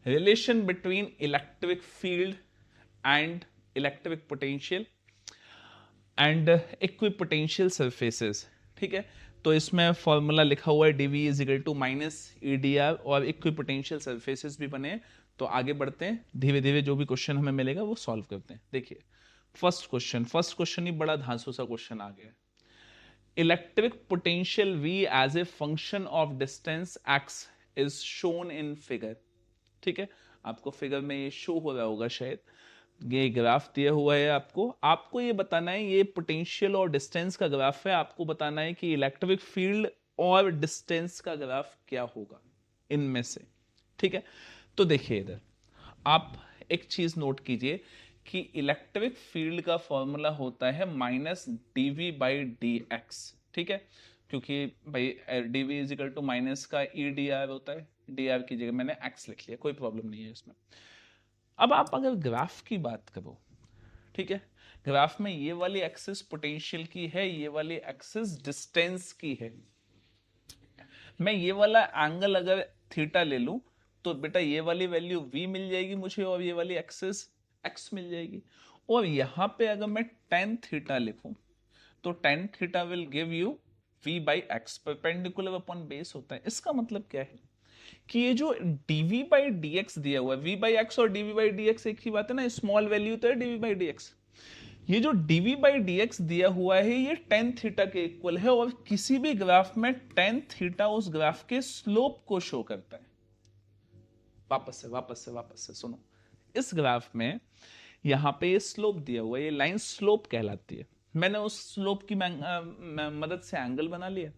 Relation between electric field and electric potential and equipotential surfaces. ठीक है, तो इसमें फॉर्मूला लिखा हुआ है DV is equal to minus EDR, और इक्विपोटेंशियल सरफेसेस भी बने। तो आगे बढ़ते हैं, धीरे धीरे जो भी क्वेश्चन हमें मिलेगा वो सॉल्व करते हैं। देखिए फर्स्ट क्वेश्चन ही बड़ा धांसू सा क्वेश्चन आ गया। Electric potential V as a function of distance x is shown in figure. ठीक है, आपको फिगर में ये शो हो रहा होगा शायद, ये ग्राफ दिया हुआ है आपको ये बताना है, ये पोटेंशियल और डिस्टेंस का ग्राफ है, आपको बताना है कि इलेक्ट्रिक फील्ड और डिस्टेंस का ग्राफ क्या होगा इनमें से। ठीक है, तो देखिए इधर आप एक चीज नोट कीजिए कि इलेक्ट्रिक फील्ड का फॉर्मूला होता है minus dv by d x. ठीक है, क्योंकि भाई dv is equal to minus का ई डी आर होता है, डी आर की जगह मैंने एक्स लिख लिया, कोई प्रॉब्लम नहीं है इसमें। अब आप अगर ग्राफ की बात करो, ठीक है, ग्राफ में ये वाली एक्सिस पोटेंशियल की है, ये वाली एक्सिस डिस्टेंस की है। मैं ये वाला एंगल अगर थीटा ले लूं तो बेटा ये वाली वैल्यू v मिल जाएगी मुझे, और ये वाली एक्सिस x मिल जाएगी। और यहां पे अगर मैं tan थीटा लिखूं तो tan theta will give you v by x, perpendicular upon base होता है। इसका मतलब क्या है कि ये जो dv बाई dx दिया हुआ है, v बाई एक्स और dv बाई dx एक ही बात है ना, स्मॉल वैल्यू तो है dv बाई dx। ये जो dv बाई dx दिया हुआ है ये tan थीटा के इक्वल है, और किसी भी ग्राफ में tan थीटा उस ग्राफ के स्लोप को शो करता है। वापस से सुनो, इस ग्राफ में यहां पे ये स्लोप दिया हुआ है, ये लाइन स्लोप कहलाती है। मैंने उस स्लोप की मदद से एंगल बना लिया,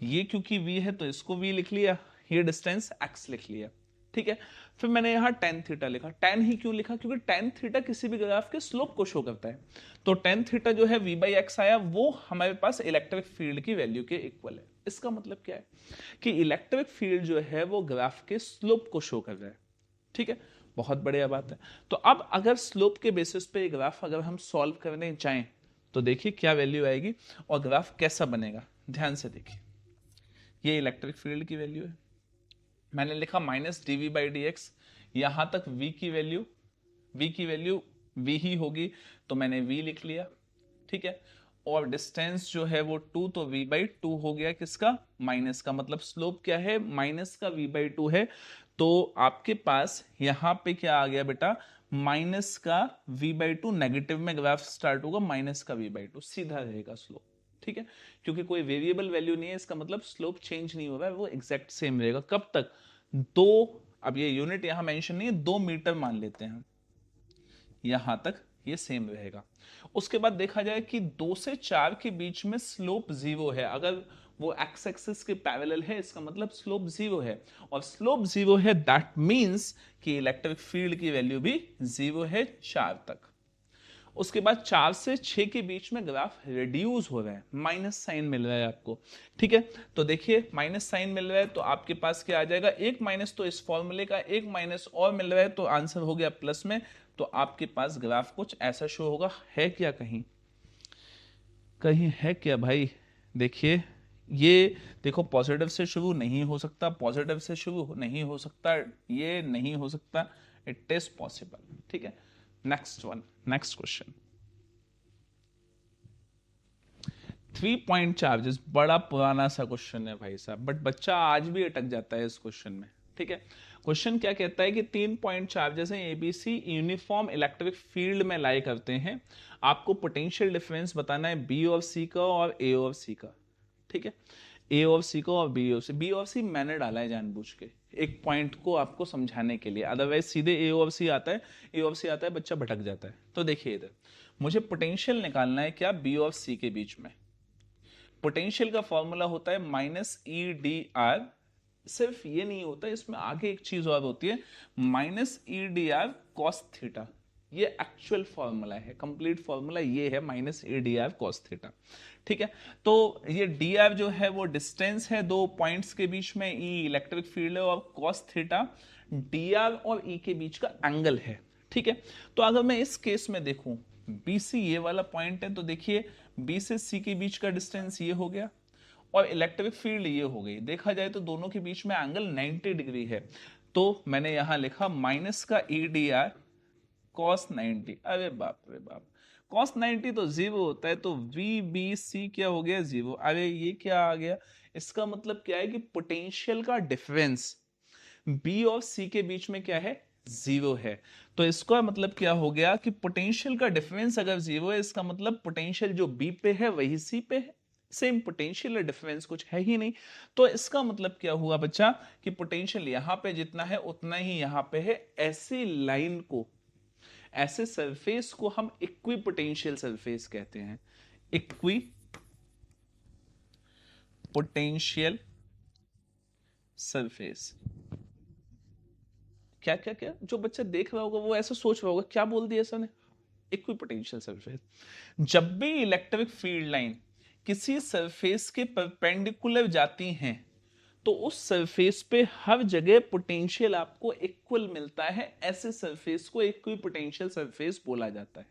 ये क्योंकि v है तो इसको v लिख लिया, ये डिस्टेंस x लिख लिया। ठीक है, फिर मैंने यहां tan थीटा लिखा। tan ही क्यों लिखा, क्योंकि tan थीटा किसी भी ग्राफ के स्लोप को शो करता है। तो tan थीटा जो है v बाई एक्स आया, वो हमारे पास इलेक्ट्रिक फील्ड की वैल्यू के इक्वल है। इसका मतलब क्या है कि इलेक्ट्रिक फील्ड जो है वो ग्राफ के स्लोप को शो कर रहा है। ठीक है, बहुत बढ़िया बात है। तो अब अगर स्लोप के बेसिस पे ग्राफ अगर हम सॉल्व करने चाहें तो देखिए क्या वैल्यू आएगी और ग्राफ कैसा बनेगा। ध्यान से देखिए, ये इलेक्ट्रिक फील्ड की वैल्यू है, मैंने लिखा minus dv by d x. यहां तक v की वैल्यू v ही होगी तो मैंने v लिख लिया। ठीक है, और डिस्टेंस जो है वो 2, तो v बाई 2 हो गया, किसका, माइनस का। मतलब स्लोप क्या है, माइनस का v बाई 2 है। तो आपके पास यहां पे क्या आ गया बेटा, माइनस का v बाई 2, नेगेटिव में ग्राफ स्टार्ट होगा, माइनस का v बाई 2 सीधा रहेगा स्लोप। ठीक है, क्योंकि कोई वेरिएबल वैल्यू नहीं है, इसका मतलब स्लोप चेंज नहीं हो रहा है, वो एग्जैक्ट सेम रहेगा। कब तक, 2, अब ये यूनिट यहां मेंशन नहीं है, 2 मीटर मान लेते हैं, यहां तक ये सेम रहेगा। उसके बाद देखा जाए कि 2 से 4 के बीच में स्लोप 0 है, अगर वो एक्स एक्सिस के पैरेलल है, इसका मतलब स्लोप 0 है, और स्लोप 0 है, दैट मींस कि इलेक्ट्रिक फील्ड की वैल्यू भी 0 है 4 तक। उसके बाद 4 से 6 के बीच में ग्राफ रिड्यूस हो रहा है, माइनस साइन मिल रहा है आपको। ठीक है, तो देखिए माइनस साइन मिल रहा है तो आपके पास क्या आ जाएगा, एक माइनस, तो इस फॉर्मूले का एक माइनस और मिल रहा है तो आंसर हो गया प्लस में। तो आपके पास ग्राफ कुछ ऐसा शो होगा। है क्या, कहीं कहीं है क्या भाई, देखिए ये देखो, पॉजिटिव से शुरू नहीं हो सकता, पॉजिटिव से शुरू नहीं हो सकता, ये नहीं हो सकता, इट इज पॉसिबल। ठीक है, नेक्स्ट क्वेश्चन। 3 पॉइंट चार्जेस, बड़ा पुराना सा क्वेश्चन है भाई साहब, बट बच्चा आज भी अटक जाता है इस क्वेश्चन में। ठीक है, क्वेश्चन क्या कहता है कि 3 पॉइंट चार्जेस हैं एबीसी, यूनिफॉर्म इलेक्ट्रिक फील्ड में लाई करते हैं, आपको पोटेंशियल डिफरेंस बताना है बी और सी का और ए और सी का। ठीक है, ए और सी को और बी और सी मैंने डाला है जानबूझ के, एक पॉइंट को आपको समझाने के लिए, अदरवाइज सीधे ए और सी आता है, ए और सी आता है, बच्चा भटक जाता है। तो देखिए इधर मुझे पोटेंशियल निकालना है, क्या, बी और सी के बीच में। पोटेंशियल का फॉर्मूला होता है माइनस ई डी आर। सिर्फ ये नहीं होता, इसमें आगे एक चीज और होती है, minus E d are cos theta. ये एक्चुअल फॉर्मूला है, कंप्लीट फॉर्मूला ये है, minus A D R cos theta. ठीक है, तो ये डी आर जो है वो डिस्टेंस है दो पॉइंट्स के बीच में, ई इलेक्ट्रिक फील्ड है, और कॉस थीटा डी आर और ई के बीच का एंगल है। ठीक है, तो अगर मैं इस केस में देखूं, बी सी ये वाला पॉइंट है, तो देखिए बी से सी के बीच का डिस्टेंस ये हो गया, और इलेक्ट्रिक फील्ड ये हो गई। देखा जाए तो दोनों के बीच में एंगल 90 डिग्री है। तो मैंने यहां लिखा माइनस का EDR cos 90। अरे बाप रे बाप, cos 90 तो 0 होता है, तो VBC क्या हो गया 0। अरे ये क्या आ गया, इसका मतलब क्या है कि पोटेंशियल का डिफरेंस B और C के बीच में क्या है 0 है। तो इसका मतलब क्या हो गया कि पोटेंशियल का डिफरेंस अगर 0 है, इसका मतलब पोटेंशियल जो B पे है वही C पे है, सेम पोटेंशियल डिफरेंस कुछ है ही नहीं। तो इसका मतलब क्या हुआ बच्चा कि पोटेंशियल यहां पे जितना है उतना ही यहां पे है। ऐसी लाइन को, ऐसे सरफेस को हम इक्वी पोटेंशियल सरफेस कहते हैं। Equi potential surface. क्या क्या क्या, जो बच्चा देख रहा होगा वो ऐसा सोच रहा होगा क्या बोल दिया सर ने, इक्वी पोटेंशियल सरफेस। जब भी इलेक्ट्रिक फील्ड लाइन किसी सरफेस के परपेंडिकुलर जाती हैं तो उस सरफेस पे हर जगह पोटेंशियल आपको इक्वल मिलता है। ऐसे सरफेस को इक्वी पोटेंशियल सरफेस बोला जाता है।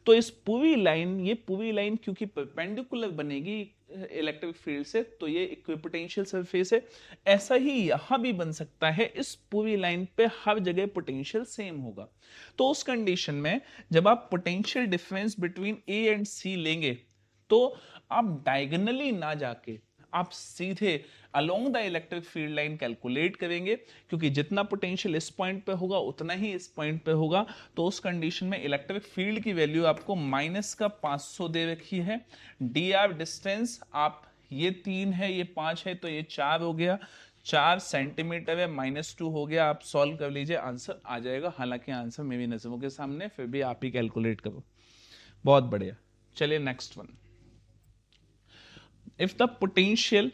तो इस पूरी लाइन, ये पूरी लाइन क्योंकि परपेंडिकुलर बनेगी इलेक्ट्रिक फील्ड से, तो ये इक्विपोटेंशियल सरफेस है। ऐसा ही यहां भी बन सकता है, इस पूरी लाइन पे हर जगह पोटेंशियल सेम होगा। तो उस कंडीशन में जब आप potential difference between A and C लेंगे तो आप डायगोनली ना जाके आप सीधे along the electric field line calculate करेंगे, क्योंकि जितना पोटेंशियल इस पॉइंट पे होगा उतना ही इस पॉइंट पे होगा। तो उस कंडीशन में इलेक्ट्रिक फील्ड की वैल्यू आपको माइनस का 500 दे रखी है। dr डिस्टेंस आप, ये 3 है ये 5 है तो ये 4 हो गया, 4 सेंटीमीटर है, -2 हो गया। आप सॉल्व कर लीजिए, आंसर आ जाएगा। हालांकि आंसर मेरी नजरों के सामने, फिर भी आप ही कैलकुलेट करो। बहुत बढ़िया, चलिए next one. If the potential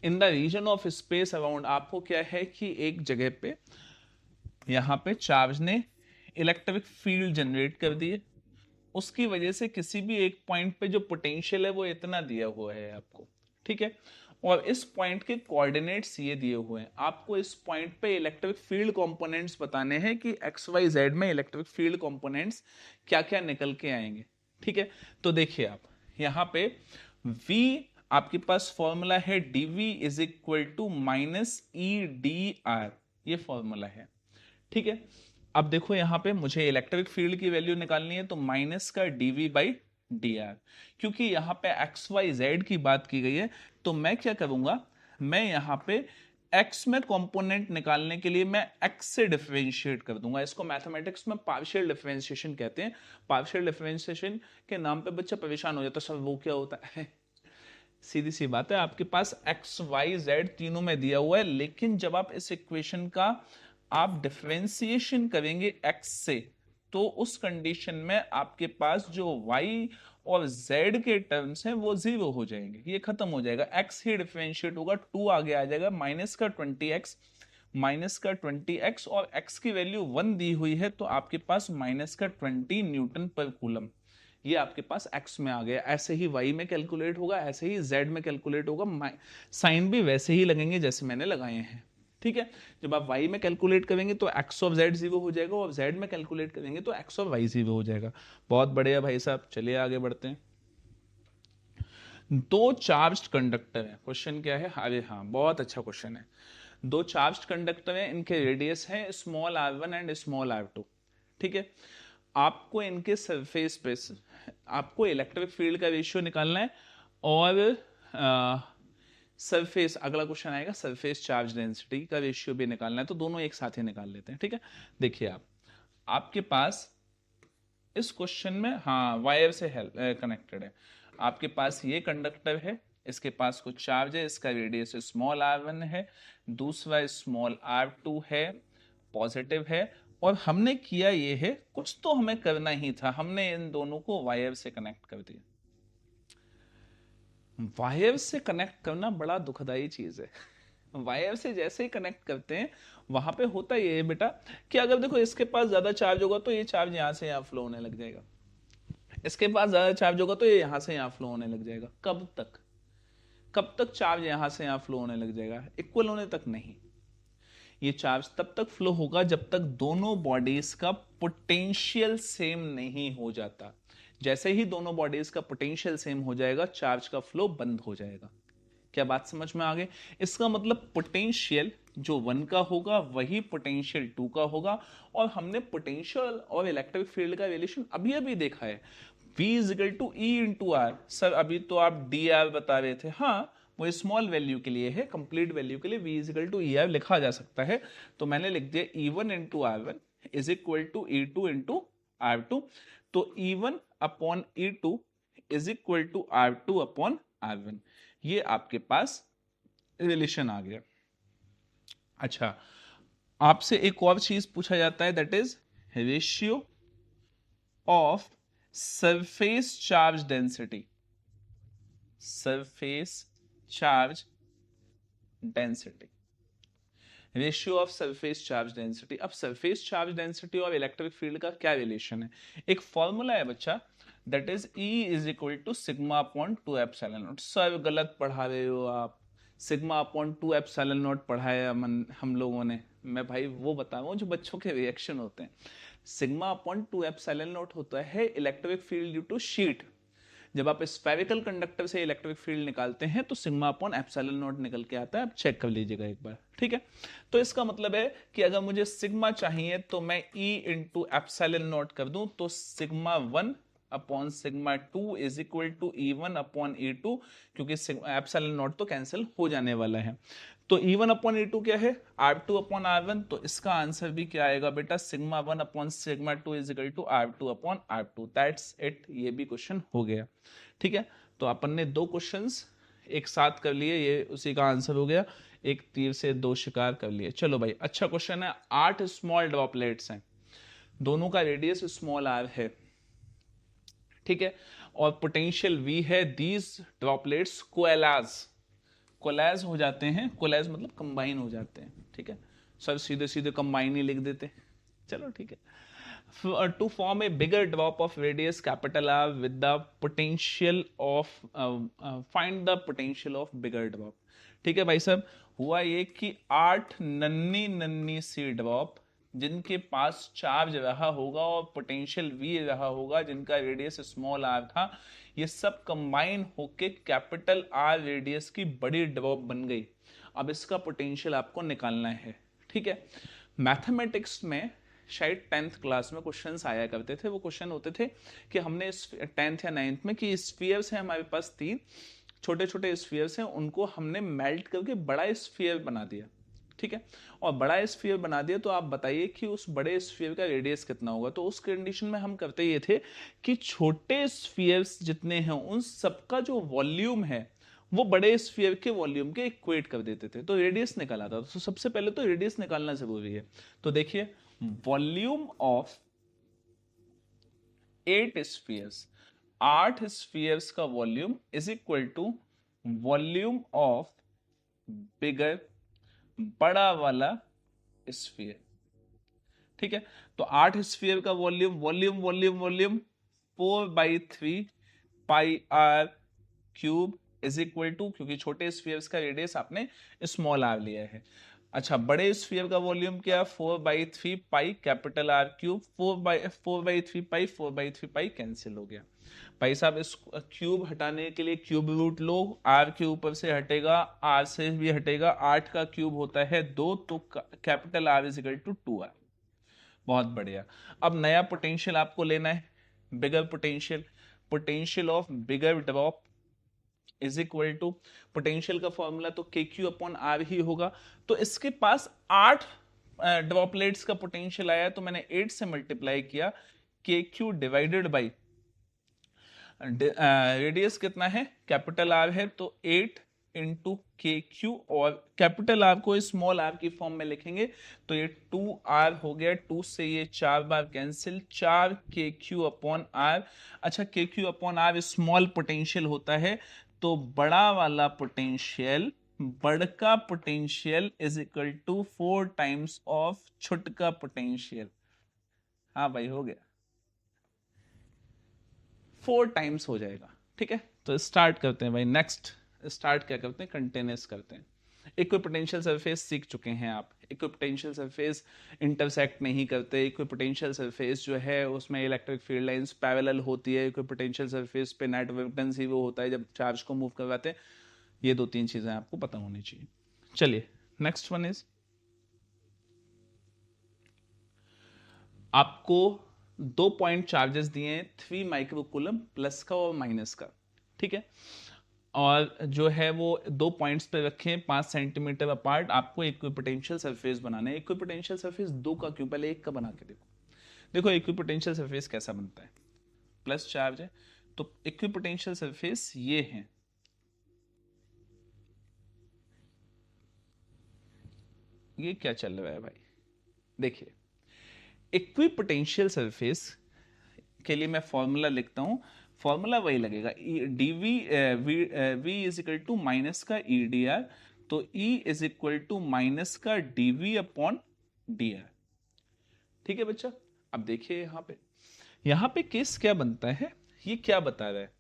in the region of space around, आपको क्या है कि एक जगह पे यहां पे चार्ज ने इलेक्ट्रिक फील्ड जनरेट कर दिए, उसकी वजह से किसी भी एक पॉइंट पे जो पोटेंशियल है वो इतना दिया हुआ है आपको, ठीक है। और इस पॉइंट के कोऑर्डिनेट्स ये दिए हुए हैं। आपको इस पॉइंट पे इलेक्ट्रिक फील्ड कंपोनेंट्स बताने हैं कि एक्स वाई जेड में इलेक्ट्रिक फील्ड कंपोनेंट्स क्या क्या निकल के आएंगे, ठीक है। तो देखिए आप यहां पे V, आपके पास फॉर्मूला है dV is equal to -EdR, ये फॉर्मूला है, ठीक है। अब देखो यहां पे मुझे इलेक्ट्रिक फील्ड की वैल्यू निकालनी है, तो माइनस का dV/dr। क्योंकि यहां पे एक्स वाई जेड की बात की गई है, तो मैं क्या करूंगा, मैं यहां पे x में कंपोनेंट निकालने के लिए मैं x से डिफरेंशिएट कर दूंगा। इसको मैथमेटिक्स में पार्शियल डिफरेंशिएशन कहते हैं। पार्शियल डिफरेंशिएशन के नाम पे बच्चा परेशान हो जाता है, सर वो क्या होता है। सीधी सी बात है, आपके पास x y z तीनों में दिया हुआ है, लेकिन जब आप इस इक्वेशन का आप डिफरेंशिएशन करेंगे x से, तो उस कंडीशन में आपके पास जो y और z के टर्म्स हैं वो 0 हो जाएंगे, ये खत्म हो जाएगा। x ही डिफरेंशिएट होगा, 2 आगे आ जाएगा, -20x और x की वैल्यू 1 दी हुई है, तो आपके पास -20 न्यूटन पर कूलम, ये आपके पास x में आ गया। ऐसे ही y में कैलकुलेट होगा, ऐसे ही z में कैलकुलेट होगा, साइन भी वैसे ही लगेंगे जैसे मैंने लगाए हैं, ठीक है। जब आप y में कैलकुलेट करेंगे तो x ऑफ z 0 हो जाएगा, और z में कैलकुलेट करेंगे तो x ऑफ y 0 हो जाएगा। बहुत बढ़िया भाई साहब, चलिए आगे बढ़ते हैं। दो चार्ज्ड कंडक्टर है, क्वेश्चन क्या है, अरे हाँ बहुत अच्छा क्वेश्चन है। दो चार्ज्ड कंडक्टर है, इनके रेडियस है small r1 and small r2, ठीक है। आपको इनके सरफेस पे आपको इलेक्ट्रिक फील्ड का रेशियो निकालना है, और सरफेस, अगला क्वेश्चन आएगा सरफेस चार्ज डेंसिटी का रेशियो भी निकालना है, तो दोनों एक साथ ही निकाल लेते हैं, ठीक है। देखिए आप, आपके पास इस क्वेश्चन में हाँ वायर से कनेक्टेड है। आपके पास ये कंडक्टर है, इसके पास कुछ चार्ज है, इसका रेडियस स्मॉल r1 है, दूसरा स्मॉल r2 है, पॉजिटिव है। और हमने किया ये है, कुछ तो हमें करना ही था, हमने इन दोनों को वायर से कनेक्ट कर दिया। वायर से कनेक्ट करना बड़ा दुखदाई चीज है। वायर से जैसे ही कनेक्ट करते हैं, वहां पे होता ये है बेटा कि अगर देखो इसके पास ज्यादा चार्ज होगा तो ये चार्ज यहां से यहां फ्लो होने लग जाएगा, इसके पास ज्यादा चार्ज होगा तो ये यहां से यहां फ्लो होने लग जाएगा। कब तक चार्ज यहां से यहां फ्लो होने लग जाएगा, इक्वल होने तक नहीं। ये चार्ज तब तक फ्लो होगा जब तक दोनों बॉडीज का पोटेंशियल सेम नहीं हो जाता। जैसे ही दोनों बॉडीज का पोटेंशियल सेम हो जाएगा, चार्ज का फ्लो बंद हो जाएगा। क्या बात समझ में आ गई? इसका मतलब पोटेंशियल जो 1 का होगा वही पोटेंशियल 2 का होगा। और हमने पोटेंशियल और इलेक्ट्रिक फील्ड का रिलेशन अभी अभी देखा है, V is equal to E into R. Sir अभी तो आप डी आर बता रहे थे, हाँ वो स्मॉल वैल्यू के लिए है, कंप्लीट वैल्यू के लिए V is equal to E R लिखा जा सकता है। तो मैंने लिख दिया E1 into R one is equal to E2 into R two. तो E1 upon E2 is equal to R2 upon R1। ये आपके पास रिलेशन आ गया। अच्छा, आपसे एक और चीज पूछा जाता है, that is ratio of surface charge density. Surface charge density, ratio of surface charge density. अब सरफेस चार्ज डेंसिटी और इलेक्ट्रिक फील्ड का क्या रिलेशन है? एक फॉर्मूला है बच्चा, that is E is equal to sigma upon 2 epsilon naught. Sir गलत पढ़ा रहे हो आप, सिग्मा अपॉन 2 एप्सिलॉन नॉट पढ़ाया हम लोगों ने। मैं भाई वो बता रहा हूँ जो बच्चों के रिएक्शन होते हैं। सिग्मा अपॉन 2 एप्सिलॉन नॉट होता है electric field due to sheet. जब आप स्फेरिकल कंडक्टर से इलेक्ट्रिक फील्ड निकालते हैं तो सिग्मा अपॉन एप्सिलॉन नॉट निकल के आता है, आप चेक कर लीजिएगा एक बार, ठीक है। तो इसका मतलब है कि अगर मुझे सिग्मा चाहिए तो मैं E इंटू एप्सिलॉन नॉट कर दूं, तो sigma 1 upon sigma 2 is equal to E1 upon E2, क्योंकि एप्सिलॉन नॉट तो कैंसिल हो जाने वाला है। तो E1 अपॉन E2 क्या है? R2 upon R1। तो इसका आंसर भी क्या आएगा बेटा? Sigma 1 upon sigma 2 is equal to R2 upon R2। That's it, ये भी क्वेश्चन हो गया, ठीक है। तो अपन ने 2 क्वेश्चंस एक साथ कर लिए, ये उसी का आंसर हो गया, एक तीर से 2 शिकार कर लिए। चलो भाई, अच्छा क्वेश्चन है। 8 स्मॉल ड्रॉपलेट्स हैं, दोनों का रेडियस स्मॉल r है, ठीक है, और पोटेंशियल V है। दीज ड्रॉपलेट्स कोलाज हो जाते हैं, कोलाज मतलब कंबाइन हो जाते हैं, ठीक है। सर सीधे सीधे कंबाइन ही लिख देते, चलो ठीक है। To form a bigger drop of radius capital R with the potential of, find the potential of bigger drop. ठीक है भाई साहब, हुआ ये कि 8 नन्नी नन्नी सी ड्रॉप जिनके पास चार्ज रहा होगा और पोटेंशियल V रहा होगा, जिनका रेडियस स्मॉल r था, ये सब कंबाइन होके कैपिटल R रेडियस की बड़ी ड्रॉप बन गई। अब इसका पोटेंशियल आपको निकालना है, ठीक है। मैथमेटिक्स में शायद 10th क्लास में क्वेश्चंस आया करते थे। वो क्वेश्चन होते थे कि हमने 10th या 9th में कि स्फीयर्स हैं हमारे पास 3 छोटे छोटे स्फीयर्स हैं, उनको हमने मेल्ट करके बड़ा स्फीयर बना दिया, ठीक है। और बड़ा स्फीयर बना दिया तो आप बताइए कि उस बड़े स्फीयर का रेडियस कितना होगा। तो उस कंडीशन में हम करते ये थे कि छोटे स्फीयर्स जितने हैं उन सबका जो वॉल्यूम है वो बड़े स्फीयर के वॉल्यूम के इक्वेट कर देते थे, तो रेडियस निकल आता था। तो सबसे पहले तो रेडियस निकालना जरूरी है। तो देखिए, वॉल्यूम ऑफ 8 स्फीयर्स, 8 स्फीयर्स का volume is equal to volume of bigger, बड़ा वाला स्फीयर, ठीक है। तो 8 स्फीयर का volume volume volume volume 4/3 pi r cube is equal to, क्योंकि छोटे स्फीयर्स का रेडियस आपने स्मॉल r लिया है। अच्छा, बड़े स्फीयर का वॉल्यूम क्या? 4/3 पाई कैपिटल R क्यूब। 4/3 पाई 4/3 पाई कैंसिल हो गया। भाई साहब, इस क्यूब हटाने के लिए क्यूब रूट लो, R के ऊपर से हटेगा, R से भी हटेगा, 8 का क्यूब होता है 2, तो capital R is equal to 2R। बहुत बढ़िया। अब नया पोटेंशियल आपको लेना है, bigger potential. Potential of bigger drop is equal to, potential का फॉर्मूला तो के क्यू अपॉन आर ही होगा। तो इसके पास 8 ड्रॉपलेट्स का पोटेंशियल आया, तो मैंने 8 से मल्टीप्लाई किया, के क्यू डिवाइडेड बाई रेडियस कितना है? कैपिटल आर है, तो 8 इंटू के क्यू, और कैपिटल आर को स्मॉल आर की फॉर्म में लिखेंगे तो ये 2r हो गया। 2 से ये 4 बार कैंसिल, 4 के क्यू अपॉन आर। अच्छा, K Q upon R small potential होता है, तो बड़ा वाला पोटेंशियल, बड़का potential is equal to 4 times of छोटका पोटेंशियल। हाँ भाई, हो गया, 4 टाइम्स हो जाएगा, ठीक है। तो स्टार्ट करते हैं भाई। नेक्स्ट स्टार्ट क्या करते हैं? कंटिन्यूस करते हैं। इक्विपोटेंशियल सरफेस सीख चुके हैं आप। इक्विपोटेंशियल सरफेस इंटरसेक्ट नहीं करते। इक्विपोटेंशियल सरफेस जो है उसमें इलेक्ट्रिक फील्ड लाइंस पैरेलल होती है। इक्विपोटेंशियल सरफेस पे नेट रिएक्टेंस ही वो होता है जब चार्ज को मूव करवाते हैं। ये 2-3 चीजें आपको पता होनी चाहिए। चलिए, नेक्स्ट वन इज आपको 2 पॉइंट चार्जेस दिए हैं, 3 माइक्रोकूलम प्लस का और माइनस का, ठीक है, और जो है वो 2 पॉइंट्स पे रखे 5 सेंटीमीटर अपार्ट। आपको इक्विपोटेंशियल सरफेस बनाना है। इक्विपोटेंशियल सरफेस 2 का क्यों, पहले 1 का बना के देखो। देखो इक्विपोटेंशियल सरफेस कैसा बनता है, प्लस चार्ज है तो इक्विपोटेंशियल सरफेस ये है, ये क्या चल रहा है भाई, देखिए इक्विपोटेंशियल सरफेस के लिए मैं फॉर्मूला लिखता हूं, फॉर्मूला वही लगेगा, dv v is equal to minus का ई डी आर, तो E is equal to minus का डीवी अपॉन डी आर। ठीक है बच्चा, अब देखिए यहां पे केस क्या बनता है, ये क्या बता रहा है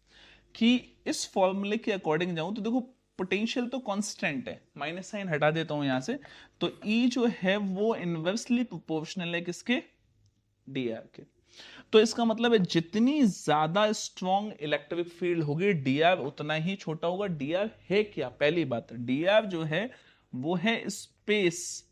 कि इस फॉर्मूले के अकॉर्डिंग जाऊं तो देखो पोटेंशियल तो कांस्टेंट है, माइनस साइन हटा देता हूं यहां से, तो ई जो है वो इनवर्सली प्रोपोर्शनल है किसके, डी आर के। तो इसका मतलब है जितनी ज्यादा स्ट्रॉन्ग इलेक्ट्रिक फील्ड होगी डीआर उतना ही छोटा होगा। डीआर है क्या, पहली बात डीआर जो है वो है space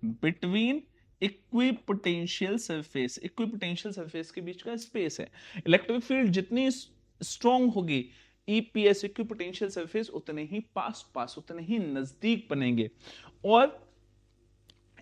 between equipotential surface, equipotential surface के बीच का स्पेस है। इलेक्ट्रिक फील्ड जितनी स्ट्रॉन्ग होगी ईपीएस इक्विपोटेंशियल सरफेस उतने ही पास उतने ही नजदीक बनेंगे, और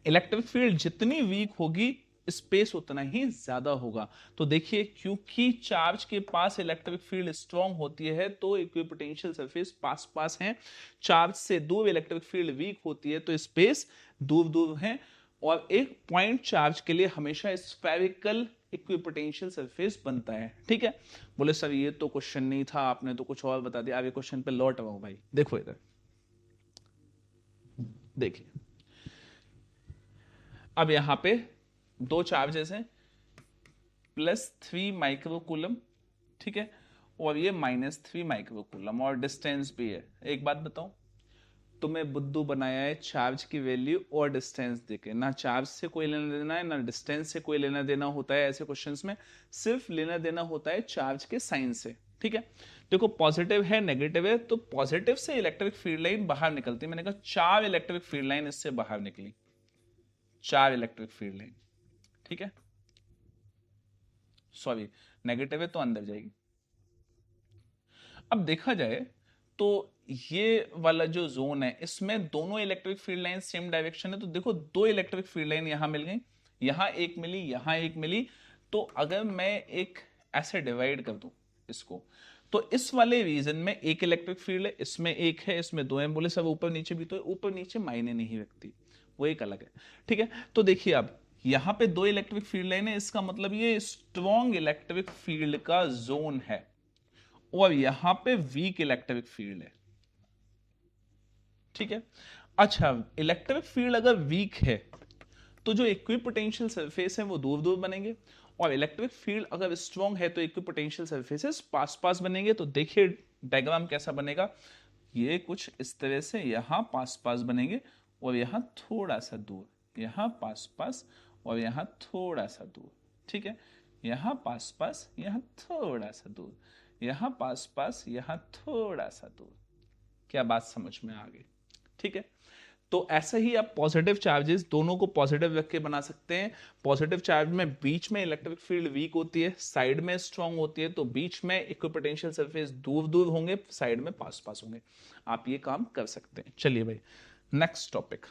इलेक्ट्रिक फील्ड जितनी वीक होगी स्पेस उतना ही ज्यादा होगा। तो देखिए क्योंकि चार्ज के पास इलेक्ट्रिक फील्ड स्ट्रांग होती है तो इक्विपोटेंशियल सरफेस पास पास है, चार्ज से दूर इलेक्ट्रिक फील्ड वीक होती है तो स्पेस दूर दूर है, और एक पॉइंट चार्ज के लिए हमेशा स्फेरिकल इक्विपोटेंशियल सरफेस बनता है। ठीक है, बोले सर ये तो क्वेश्चन नहीं था, आपने तो कुछ और बता दिया। आगे क्वेश्चन पे लौट आओ भाई, देखो इधर देखिए, अब यहां पे 2 चार्जेस हैं, +3 माइक्रोकूलम, ठीक है, और ये -3 माइक्रोकूलम, और डिस्टेंस भी है। एक बात बताऊं, तुम्हें बुद्धू बनाया है चार्ज की वैल्यू और डिस्टेंस देके, ना चार्ज से कोई लेना देना है ना डिस्टेंस से कोई लेना देना होता है ऐसे क्वेश्चंस में, सिर्फ लेना देना होता है चार्ज के साइन से। ठीक है, देखो पॉजिटिव है नेगेटिव है, तो पॉजिटिव से इलेक्ट्रिक फील्ड लाइन बाहर निकलती है, मैंने कहा 4 इलेक्ट्रिक फील्ड लाइन इससे बाहर निकली, 4 इलेक्ट्रिक फील्ड लाइन, ठीक है, सॉरी नेगेटिव है तो अंदर जाएगी। अब देखा जाए तो ये वाला जो जोन है इसमें दोनों electric field line same direction है, तो देखो 2 इलेक्ट्रिक फील्ड लाइन यहां मिल गई, यहां एक मिली, यहां एक मिली, तो अगर मैं एक ऐसे डिवाइड कर दूं इसको, तो इस वाले रीजन में एक इलेक्ट्रिक फील्ड है, इसमें एक है, इसमें 2 है, बोले सब ऊपर नीचे भी तो ऊपर नीचे मायने नहीं रखती, वो एक अलग है। ठीक है, तो देखिए अब यहां पे 2 इलेक्ट्रिक फील्ड लाइन है, इसका मतलब ये स्ट्रॉन्ग इलेक्ट्रिक फील्ड का जोन है, और यहां पे वीक इलेक्ट्रिक फील्ड है। ठीक है, अच्छा इलेक्ट्रिक फील्ड अगर वीक है तो जो इक्विपोटेंशियल सरफेस है वो दूर दूर बनेंगे, और इलेक्ट्रिक फील्ड अगर स्ट्रॉन्ग है तो इक्विपोटेंशियल सरफेसेस पास पास बनेंगे। तो देखिए डायग्राम कैसा बनेगा, ये कुछ इस तरह से यहां पास पास बनेंगे, और यहां थोड़ा सा दूर, यहां पास पास और यहां थोड़ा सा दूर। ठीक है, यहां पास पास यहां थोड़ा सा दूर, यहां पास पास यहां थोड़ा सा दूर। क्या बात समझ में आ गई? ठीक है, तो ऐसे ही आप पॉजिटिव चार्जेस दोनों को पॉजिटिव रख के बना सकते हैं। पॉजिटिव चार्ज में बीच में इलेक्ट्रिक फील्ड वीक होती है, साइड में स्ट्रांग होती है, तो बीच में इक्विपोटेंशियल सरफेस दूर दूर होंगे, साइड में पास पास होंगे। आप ये काम कर सकते हैं। चलिए भाई नेक्स्ट टॉपिक।